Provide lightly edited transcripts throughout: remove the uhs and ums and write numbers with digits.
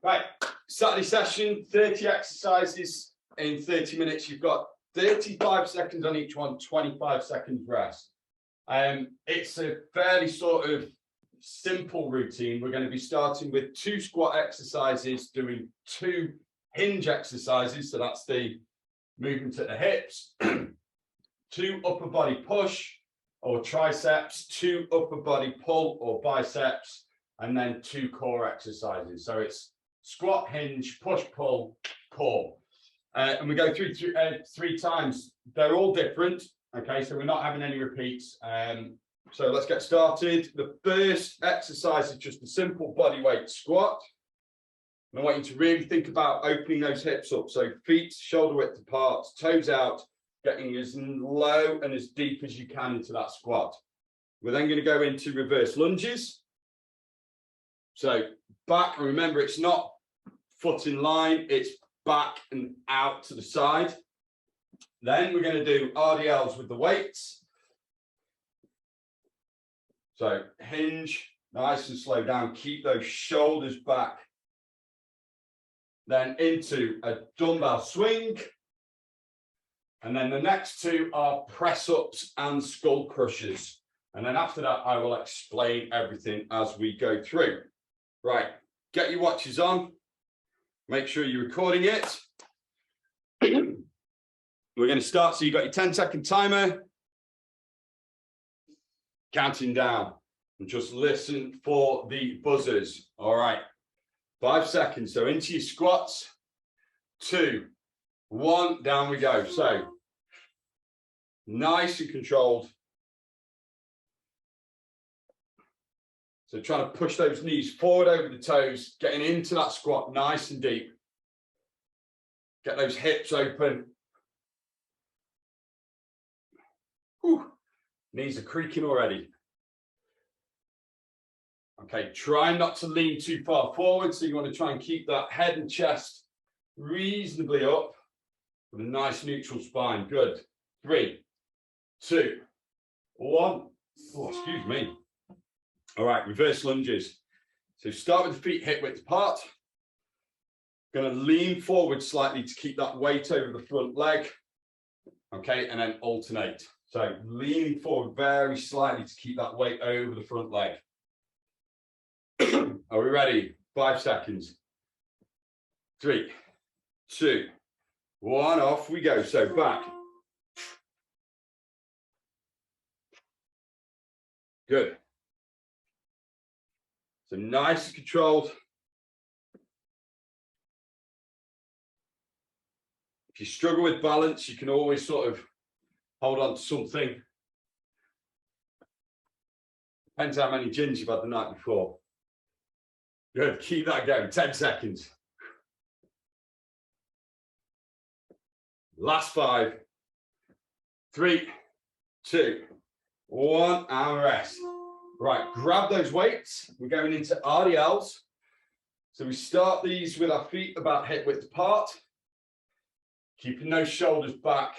Right, Saturday session, 30 exercises in 30 minutes. You've got 35 seconds on each one, 25 seconds rest. It's a fairly sort of simple routine. We're going to be starting with 2 squat exercises, doing 2 hinge exercises. So that's the movement at the hips, 2 upper body push or triceps, 2 upper body pull or biceps, and then 2 core exercises. So it's squat, hinge, push, pull, core. And we go through 3 times. They're all different. Okay, so we're not having any repeats. So let's get started. The first exercise is just a simple body weight squat. And I want you to really think about opening those hips up. So feet shoulder width apart, toes out, getting as low and as deep as you can into that squat. We're then going to go into reverse lunges. So back, and remember, it's not foot in line, it's back and out to the side. Then we're going to do RDLs with the weights. So hinge, nice and slow down, keep those shoulders back. Then into a dumbbell swing. And then the next 2 are press ups and skull crushers. And then after that, I will explain everything as we go through. Right, get your watches on. Make sure you're recording it. We're going to start. So you've got your 10-second timer. Counting down. And just listen for the buzzers. All right. 5 seconds. So into your squats. 2, 1. Down we go. So nice and controlled. So trying to push those knees forward over the toes, getting into that squat nice and deep. Get those hips open. Whew. Knees are creaking already. Okay, try not to lean too far forward. So you want to try and keep that head and chest reasonably up with a nice neutral spine. Good. 3, 2, 1. Oh, excuse me. All right, reverse lunges. So start with the feet hip width apart. Going to lean forward slightly to keep that weight over the front leg. Okay, and then alternate. So leaning forward very slightly to keep that weight over the front leg. Are we ready? 5 seconds. 3, 2, 1. Off we go. So back. Good. So nice and controlled. If you struggle with balance, you can always sort of hold on to something. Depends how many gins you've had the night before. Good, keep that going, 10 seconds. Last 5, 3, 2, 1, and rest. Right, grab those weights. We're going into RDLs. So we start these with our feet about hip width apart. Keeping those shoulders back,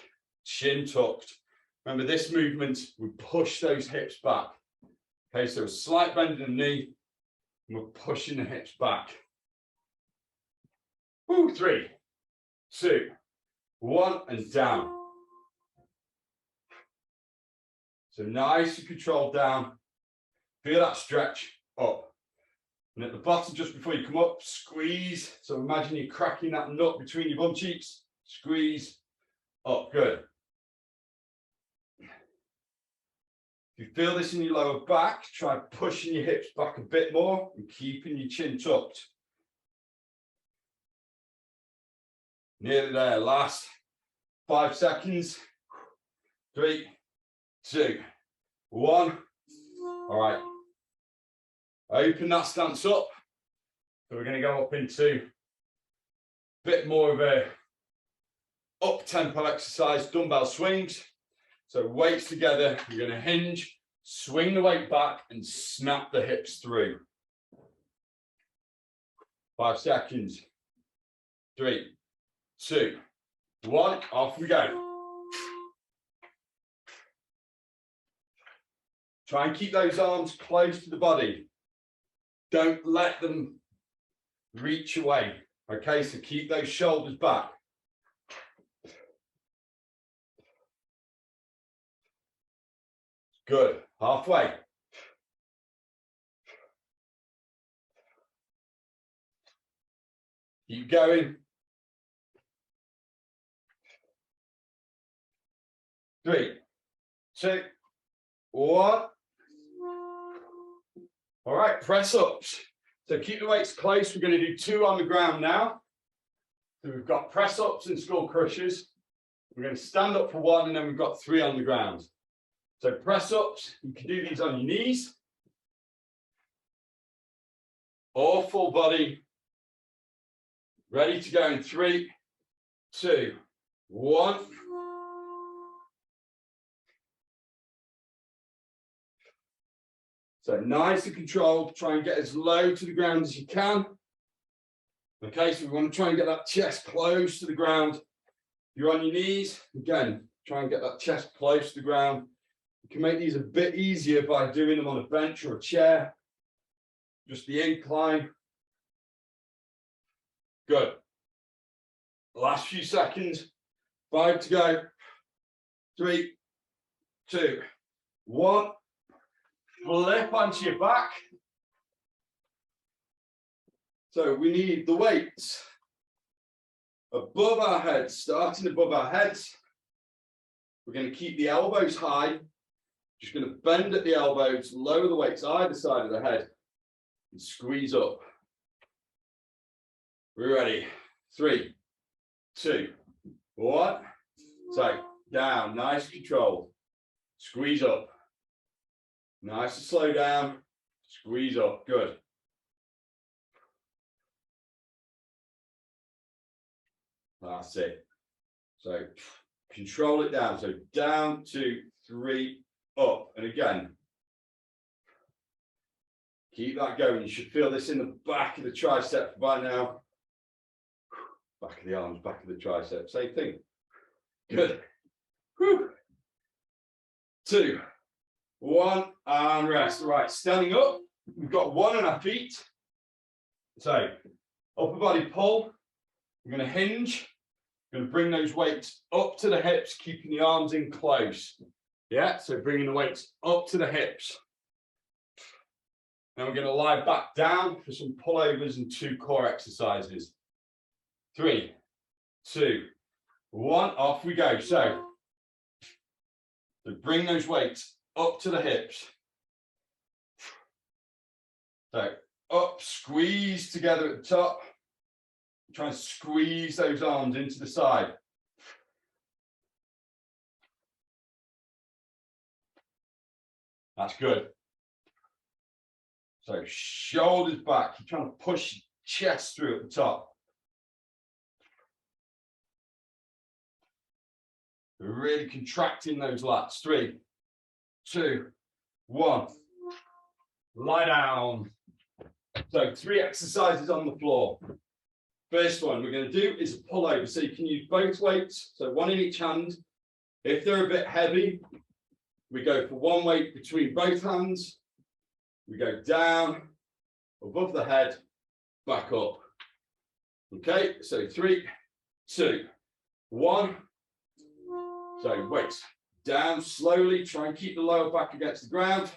chin tucked. Remember this movement, we push those hips back. Okay, so a slight bend in the knee, and we're pushing the hips back. Woo, 3, 2, 1, and down. So nice and controlled down. Feel that stretch up. And at the bottom, just before you come up, squeeze. So imagine you're cracking that nut between your bum cheeks. Squeeze up. Good. If you feel this in your lower back, try pushing your hips back a bit more and keeping your chin tucked. Nearly there. Last 5 seconds. 3, 2, 1. All right. Open that stance up. So we're going to go up into a bit more of a up-tempo exercise, dumbbell swings. So weights together, you're going to hinge, swing the weight back and snap the hips through. 5 seconds. 3, 2, 1. Off we go. Try and keep those arms close to the body. Don't let them reach away. Okay, so keep those shoulders back. Good. Halfway. Keep going. 3, 2, 1. All right, press ups. So keep the weights close. We're going to do 2 on the ground now. So we've got press ups and skull crushers. We're going to stand up for 1, and then we've got 3 on the ground. So press ups, you can do these on your knees or full body. Ready to go in 3, 2, 1. So nice and controlled. Try and get as low to the ground as you can. Okay, so we want to try and get that chest close to the ground. If you're on your knees, again, try and get that chest close to the ground. You can make these a bit easier by doing them on a bench or a chair. Just the incline. Good. Last few seconds. 5 to go. 3, 2, 1. Flip onto your back. So we need the weights above our heads, starting above our heads. We're going to keep the elbows high. Just going to bend at the elbows, lower the weights either side of the head, and squeeze up. We're ready. 3, 2, 1. So down, nice control. Squeeze up. Nice and slow down. Squeeze up. Good. That's it. So control it down. So down, 2, 3, up. And again, keep that going. You should feel this in the back of the tricep by now. Back of the arms, back of the tricep. Same thing. Good. Whew. 2, 1, and rest. Right, standing up. We've got 1 on our feet. So upper body pull. We're going to hinge. We're going to bring those weights up to the hips, keeping the arms in close. Yeah, so bringing the weights up to the hips. Now we're going to lie back down for some pullovers and 2 core exercises. 3, 2, 1, off we go. So bring those weights up to the hips. So up, squeeze together at the top. Try and squeeze those arms into the side. That's good. So shoulders back. You're trying to push chest through at the top. Really contracting those lats. 3, 2, 1. Lie down. So 3 exercises on the floor. First one we're going to do is a pullover. So you can use both weights. So 1 in each hand. If they're a bit heavy, we go for 1 weight between both hands. We go down, above the head, back up. Okay, so 3, 2, 1. So weights down slowly. Try and keep the lower back against the ground.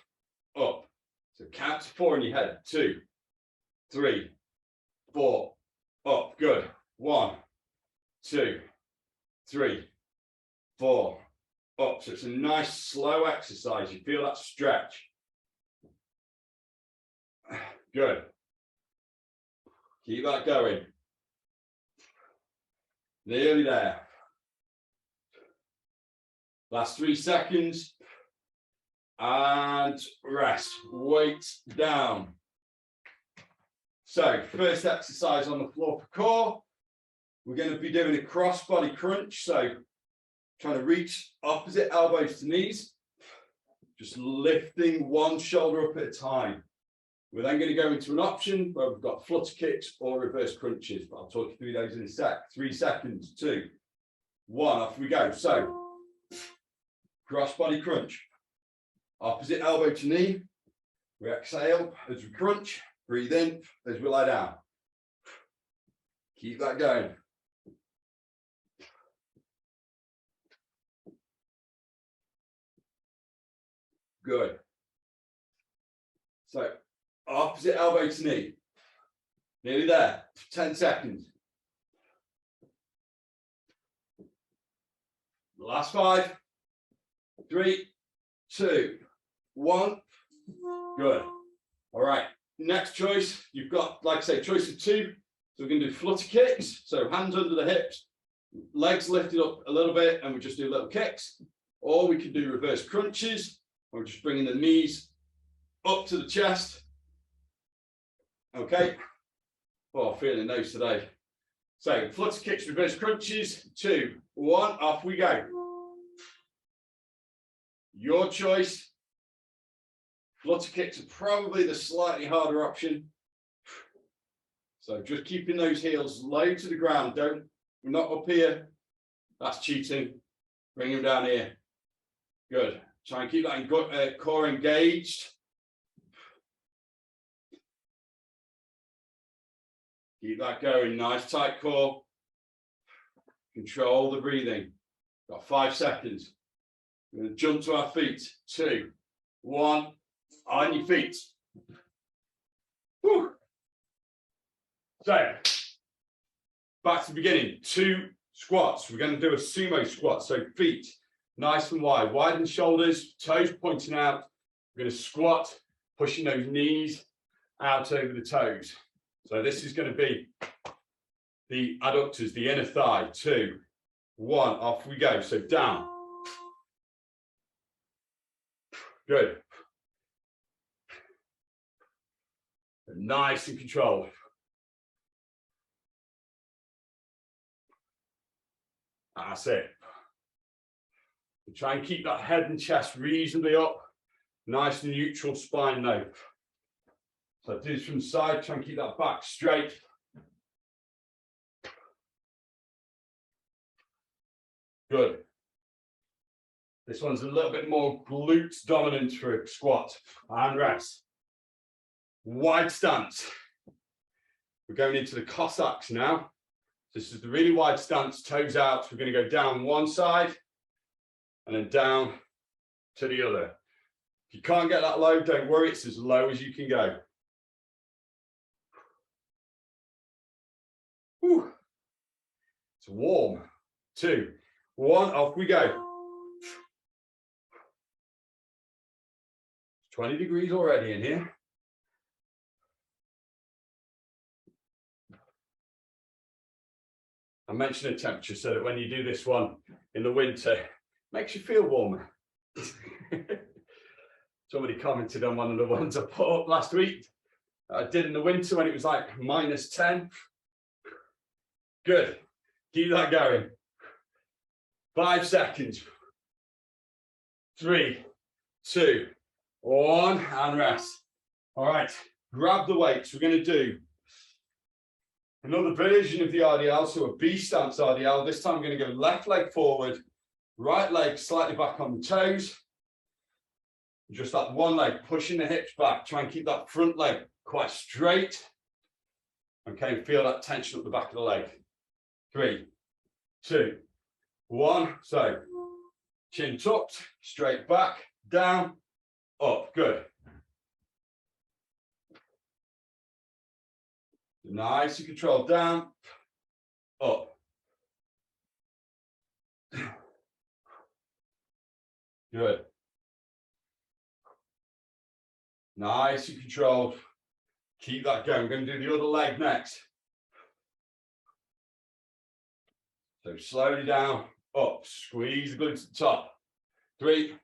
Up. So count to 4 in your head. 2, 3, 4. Up. Good. 1, 2, 3, 4. Up. So it's a nice slow exercise. You feel that stretch. Good. Keep that going. Nearly there. Last 3 seconds. And rest. Weights down. So first exercise on the floor for core. We're going to be doing a cross body crunch. So trying to reach opposite elbows to knees. Just lifting 1 shoulder up at a time. We're then going to go into an option where we've got flutter kicks or reverse crunches. But I'll talk you through those in a sec. 3 seconds. 2, 1. Off we go. So cross body crunch. Opposite elbow to knee. We exhale as we crunch. Breathe in as we lie down. Keep that going. Good. So opposite elbow to knee. Nearly there. 10 seconds. Last 5, 3, 2, 1. Good. All right. Next choice, you've got, like I say, choice of 2. So we're going to do flutter kicks. So hands under the hips, legs lifted up a little bit, and we just do little kicks. Or we can do reverse crunches. We're just bringing the knees up to the chest. Okay. Oh, feeling those today. So flutter kicks, reverse crunches. 2, 1, off we go. Your choice. Flutter kicks are probably the slightly harder option. So just keeping those heels low to the ground. We're not up here. That's cheating. Bring them down here. Good. Try and keep that core engaged. Keep that going. Nice tight core. Control the breathing. Got 5 seconds. We're going to jump to our feet. 2, 1. On your feet. Whew. So, back to the beginning. 2 squats. We're going to do a sumo squat. So feet nice and wide. Widen shoulders, toes pointing out. We're going to squat, pushing those knees out over the toes. So this is going to be the adductors, the inner thigh. 2, 1, off we go. So down. Good. Nice and controlled. That's it. Try and keep that head and chest reasonably up. Nice and neutral spine though. So do this from the side, try and keep that back straight. Good. This one's a little bit more glutes dominant for a squat. And rest. Wide stance. We're going into the Cossacks now. This is the really wide stance, toes out. We're going to go down one side and then down to the other. If you can't get that low, don't worry, it's as low as you can go. Whew. It's warm. 2, 1, off we go. 20 degrees already in here. I mentioned the temperature so that when you do this one in the winter, it makes you feel warmer. Somebody commented on one of the ones I put up last week. I did in the winter when it was like -10. Good. Keep that going. 5 seconds. 3, 2, 1, and rest. All right, grab the weights. We're going to do another version of the RDL, so a B stance RDL. This time I'm going to go left leg forward, right leg slightly back on the toes. Just that one leg, pushing the hips back. Try and keep that front leg quite straight. Okay, feel that tension at the back of the leg. 3, 2, 1. So, chin tucked, straight back, down, up. Good. Nice and controlled. Down, up. Good. Nice and controlled. Keep that going. We're going to do the other leg next. So slowly down, up. Squeeze the glutes at the top. 3,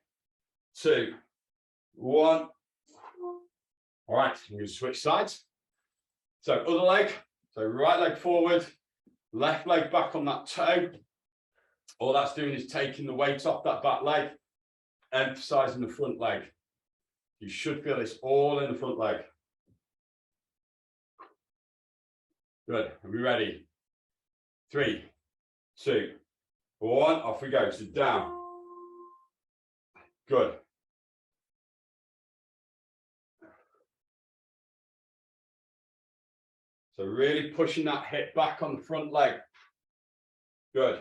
2, 1. All right, I'm going to switch sides. So other leg, so right leg forward, left leg back on that toe. All that's doing is taking the weight off that back leg, emphasizing the front leg. You should feel this all in the front leg. Good, are we ready? 3, 2, 1, off we go. So down. Good. So really pushing that hip back on the front leg. Good.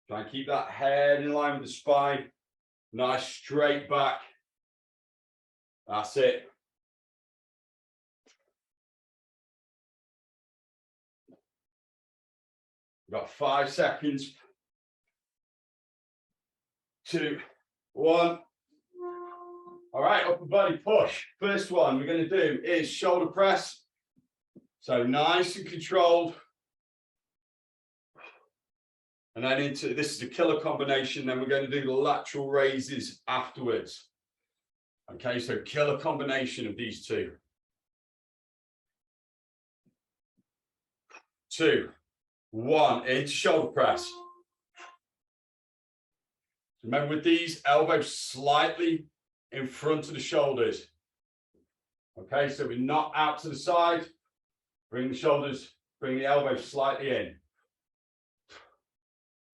Try and keep that head in line with the spine. Nice straight back. That's it. We've got 5 seconds. 2, 1. All right, upper body push. First one we're going to do is shoulder press. So nice and controlled. And then into, this is a killer combination. Then we're going to do the lateral raises afterwards. Okay, so killer combination of these two. 2, 1, into shoulder press. Remember with these, elbows slightly in front of the shoulders. Okay, so we're not out to the side. Bring the shoulders, bring the elbows slightly in.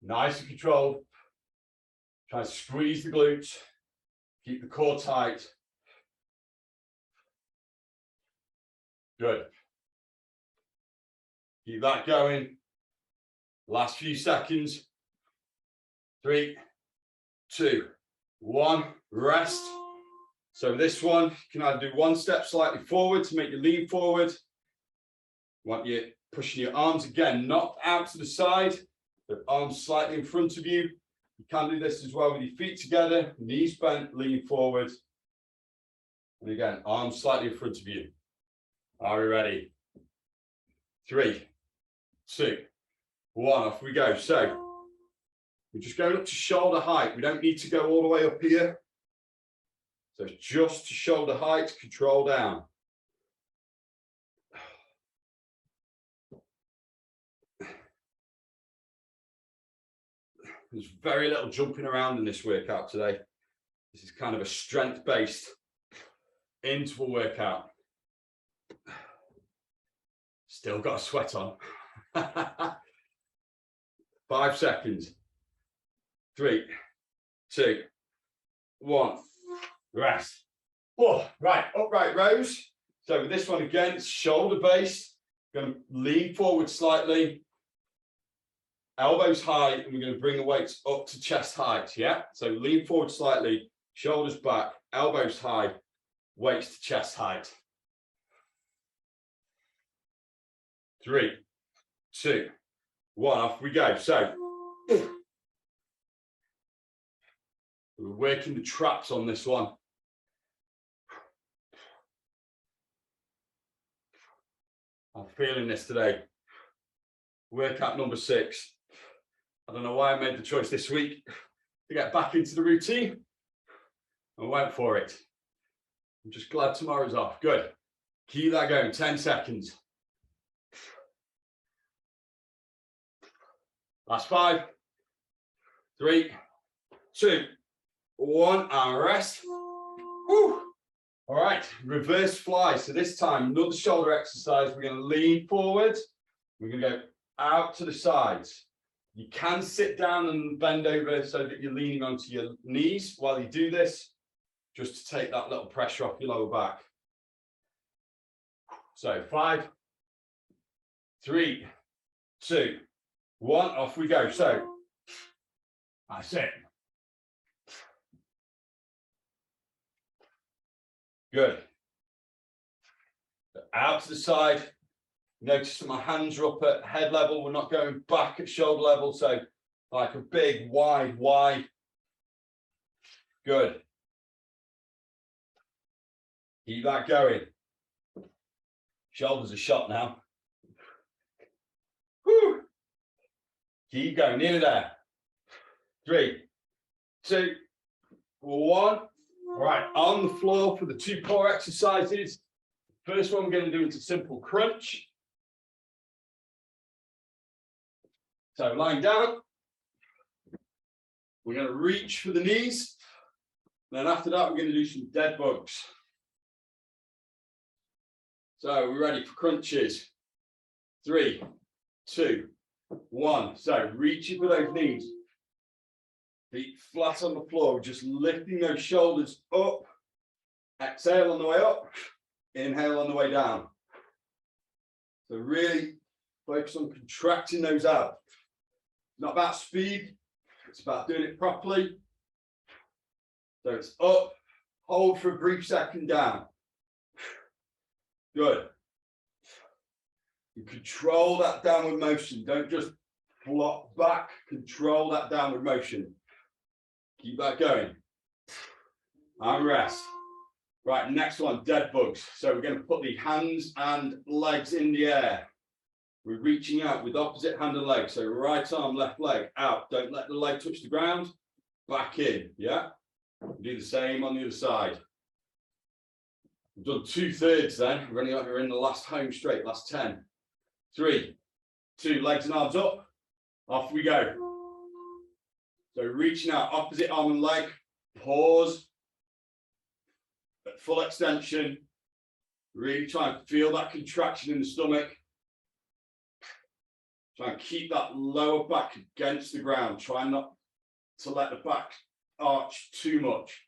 Nice and controlled. Try and squeeze the glutes. Keep the core tight. Good. Keep that going. Last few seconds. 3, 2, 1. Rest. So this one, you can either do one step slightly forward to make you lean forward. Want you pushing your arms again, not out to the side, but arms slightly in front of you. You can do this as well with your feet together, knees bent, lean forward. And again, arms slightly in front of you. Are we ready? 3, 2, 1, off we go. So we're just going up to shoulder height. We don't need to go all the way up here. So just to shoulder height, control down. There's very little jumping around in this workout today. This is kind of a strength-based interval workout. Still got a sweat on. 5 seconds. 3, 2, 1. Rest. Oh, right, upright rows. So with this one again, it's shoulder based. Going to lean forward slightly. Elbows high, and we're going to bring the weights up to chest height. Yeah. So lean forward slightly, shoulders back, elbows high, weights to chest height. 3, 2, 1. Off we go. So we're working the traps on this one. I'm feeling this today. Workout number 6. I don't know why I made the choice this week to get back into the routine. I went for it. I'm just glad tomorrow's off. Good. Keep that going. 10 seconds. Last 5, 3, 2, 1, and rest. Whew. All right, reverse fly. So this time, another shoulder exercise. We're going to lean forward. We're going to go out to the sides. You can sit down and bend over so that you're leaning onto your knees while you do this, just to take that little pressure off your lower back. So 5, 3, 2, 1, off we go. So that's it. Good. Out to the side. Notice my hands are up at head level. We're not going back at shoulder level. So like a big wide Y. Good. Keep that going. Shoulders are shot now. Whew. Keep going. Nearly there. 3, 2, 1. All right, on the floor for the 2 core exercises. First one we're going to do is a simple crunch. So lying down, we're going to reach for the knees. Then after that, we're going to do some dead bugs. So we're ready for crunches. 3, 2, 1. So reaching for those knees. Feet flat on the floor, just lifting those shoulders up. Exhale on the way up. Inhale on the way down. So really focus on contracting those abs. It's not about speed, it's about doing it properly. So it's up, hold for a brief second, down. Good. You control that downward motion. Don't just flop back. Control that downward motion. Keep that going. And rest. Right, next one, dead bugs. So we're going to put the hands and legs in the air. We're reaching out with opposite hand and leg. So right arm, left leg, out. Don't let the leg touch the ground. Back in, yeah? Do the same on the other side. We've done 2/3 then. We're in the last home straight, last 10. 3, 2, legs and arms up. Off we go. So reaching out, opposite arm and leg. Pause. At full extension. Really try and feel that contraction in the stomach. Try and keep that lower back against the ground. Try not to let the back arch too much.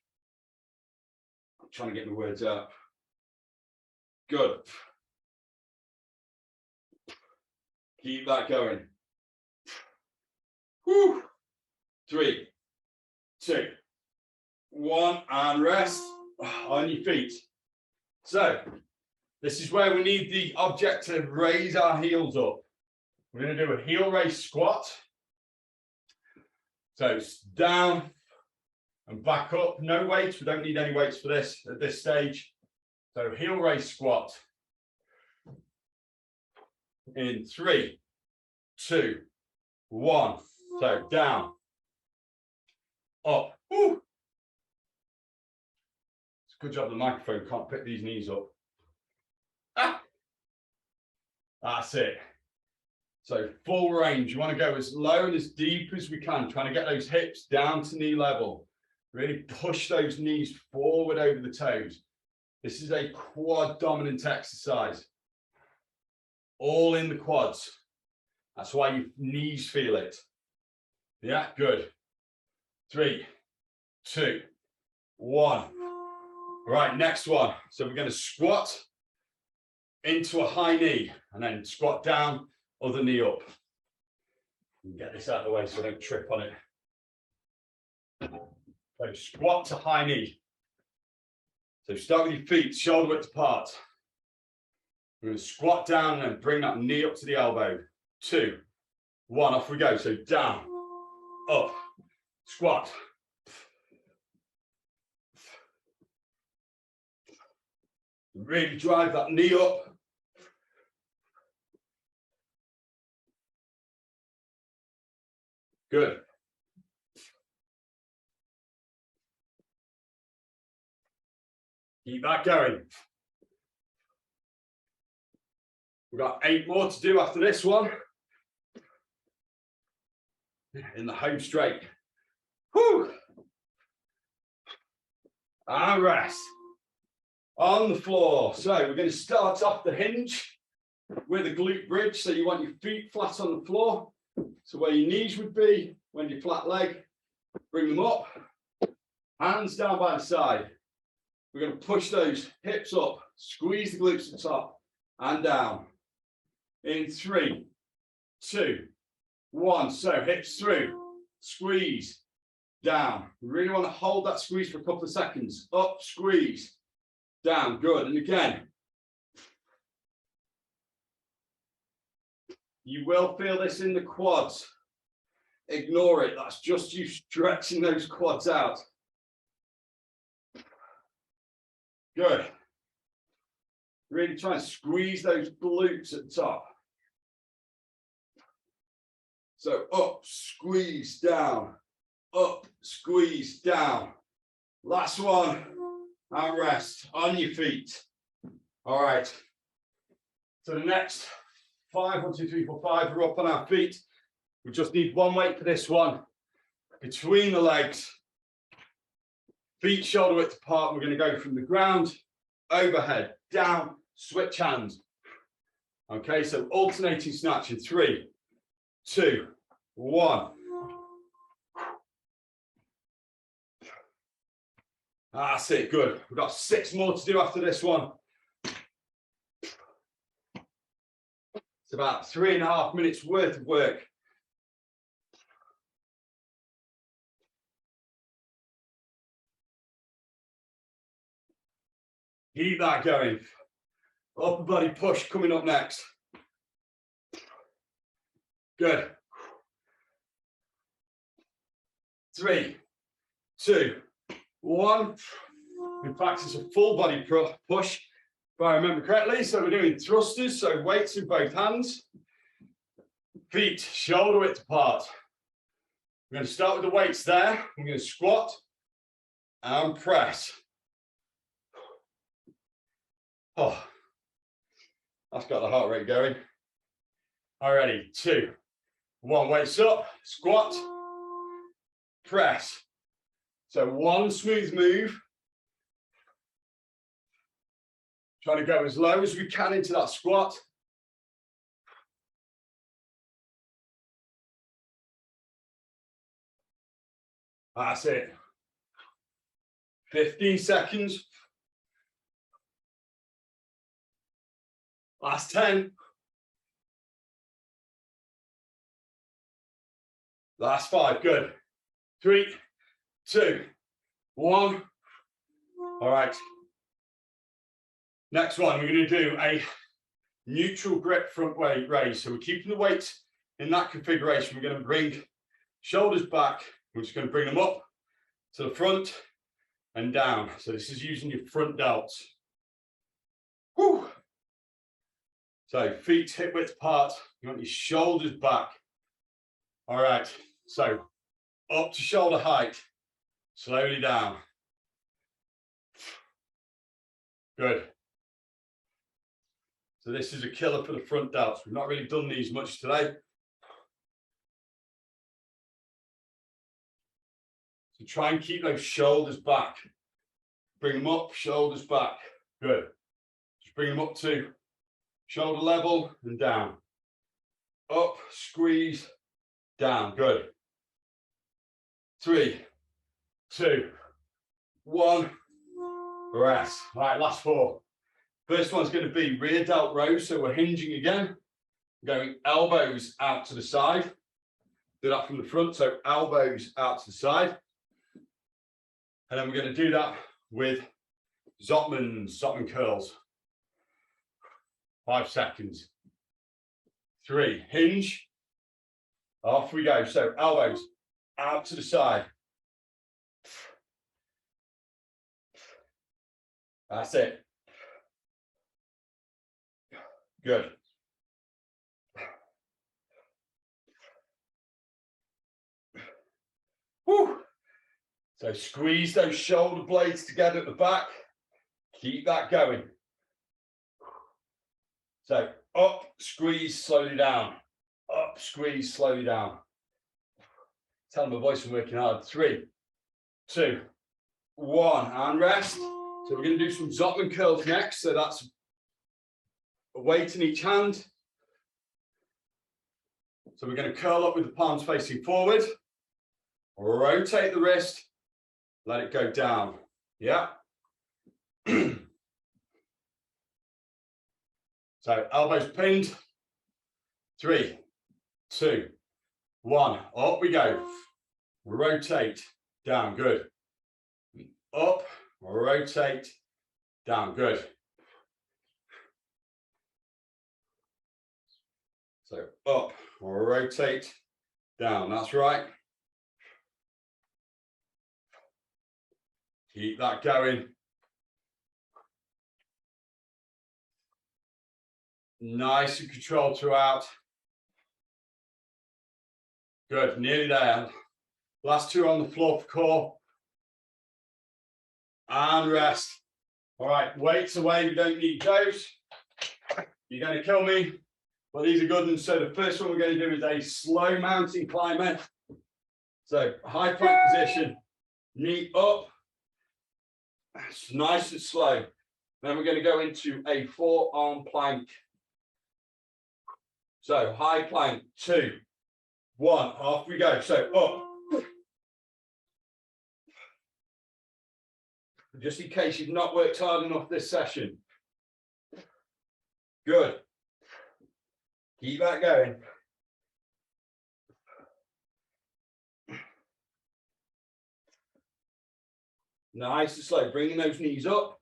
I'm trying to get my words out. Good. Keep that going. Whew. 3, 2, 1, and rest on your feet. So this is where we need the object to raise our heels up. We're going to do a heel raise squat. So it's down and back up. No weights. We don't need any weights for this at this stage. So heel raise squat. In 3, 2, 1. So down, up. Woo. It's a good job the microphone can't pick these knees up. Ah. That's it. So full range. You want to go as low and as deep as we can, trying to get those hips down to knee level. Really push those knees forward over the toes. This is a quad dominant exercise. All in the quads. That's why your knees feel it. Yeah, good. 3, 2, 1. Right, next one. So we're going to squat into a high knee and then squat down, other knee up. Get this out of the way so I don't trip on it. So squat to high knee. So start with your feet shoulder width apart. We're going to squat down and bring that knee up to the elbow. 2, 1, off we go. So down, up, squat. Really drive that knee up. Good. Keep that going. We've got 8 more to do after this one. In the home straight. Whew. And rest. On the floor. So we're going to start off the hinge with a glute bridge. So you want your feet flat on the floor. So where your knees would be when you're flat leg, bring them up. Hands down by the side. We're going to push those hips up. Squeeze the glutes at the top and down. In 3, 2, 1. So hips through. Squeeze. Down. We really want to hold that squeeze for a couple of seconds. Up, squeeze. Down. Good. And again. You will feel this in the quads. Ignore it. That's just you stretching those quads out. Good. Really try and squeeze those glutes at the top. So up, squeeze, down. Up, squeeze, down. Last one. And rest on your feet. All right. So the next 5, 1, 2, 3, 4, 5. We're up on our feet. We just need one weight for this one. Between the legs. Feet shoulder width apart. We're going to go from the ground, overhead, down, switch hands. Okay, so alternating snatch in 3, 2, 1. That's it, good. We've got 6 more to do after this one. It's about 3.5 minutes worth of work. Keep that going. Upper body push coming up next. Good. 3, 2, 1. In fact, it's a full body push, if I remember correctly. So we're doing thrusters, so weights in both hands. Feet shoulder width apart. We're going to start with the weights there. We're going to squat and press. Oh, that's got the heart rate going. Alrighty, 2, 1, weights up, squat, press. So one smooth move. Trying to go as low as we can into that squat. That's it. 15 seconds. Last 10. Last 5. Good. 3, 2, 1. All right. Next one, we're going to do a neutral grip front weight raise. So we're keeping the weight in that configuration. We're going to bring shoulders back. We're just going to bring them up to the front and down. So this is using your front delts. Whew. So feet hip width apart. You want your shoulders back. All right. So up to shoulder height. Slowly down. Good. So this is a killer for the front delts. We've not really done these much today. So try and keep those shoulders back. Bring them up, shoulders back. Good. Just bring them up to shoulder level and down. Up, squeeze, down. Good. 3, 2, 1. Rest. All right, last 4. First one's going to be rear delt row. So we're hinging again. Going elbows out to the side. Do that from the front. So elbows out to the side. And then we're going to do that with Zottman curls. 5 seconds. 3, hinge. Off we go. So elbows out to the side. That's it. Good. Woo. So squeeze those shoulder blades together at the back. Keep that going. So up, squeeze, slowly down. Up, squeeze, slowly down. Tell my voice I'm working hard. 3, 2, 1, and rest. So we're going to do some Zottman curls next. So that's a weight in each hand. So we're going to curl up with the palms facing forward. Rotate the wrist. Let it go down. Yeah. So elbows pinned. 3, 2, 1. Up we go. Rotate. Down. Good. Up. Rotate. Down. Good. So up. Rotate. Down. That's right. Keep that going. Nice and controlled throughout. Good, nearly there. Last 2 on the floor for core. And rest. All right, weights away, we don't need those. You're going to kill me, but these are good ones. So the first one we're going to do is a slow mountain climber. So high plank position, knee up. It's nice and slow. Then we're going to go into a forearm plank. So high plank, 2, 1, off we go. So up. Just in case you've not worked hard enough this session. Good. Keep that going. Nice and slow, bringing those knees up,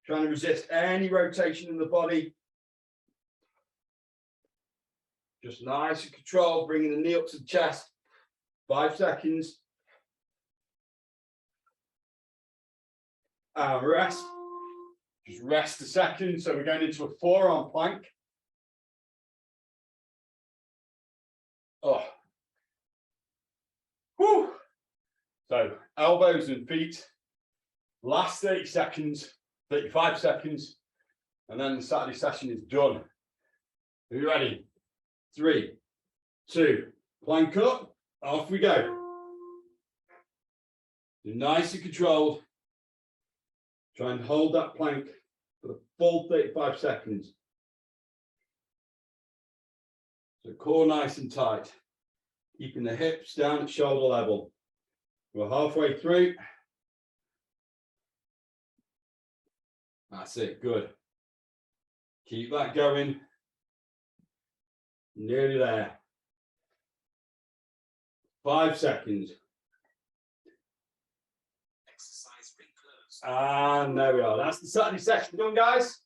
trying to resist any rotation in the body. Just nice and controlled, bringing the knee up to the chest. 5 seconds. And rest. Just rest a second. So we're going into a forearm plank. Oh. Whew. So elbows and feet. Last 30 seconds, 35 seconds. And then the Saturday session is done. Are you ready? 3, 2, plank up. Off we go. Nice and controlled. Try and hold that plank for the full 35 seconds. So core nice and tight. Keeping the hips down at shoulder level. We're halfway through. That's it, good. Keep that going. Nearly there. 5 seconds. Exercise ring closed. And there we are. That's the Saturday session done, guys.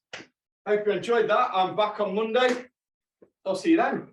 Hope you enjoyed that. I'm back on Monday. I'll see you then.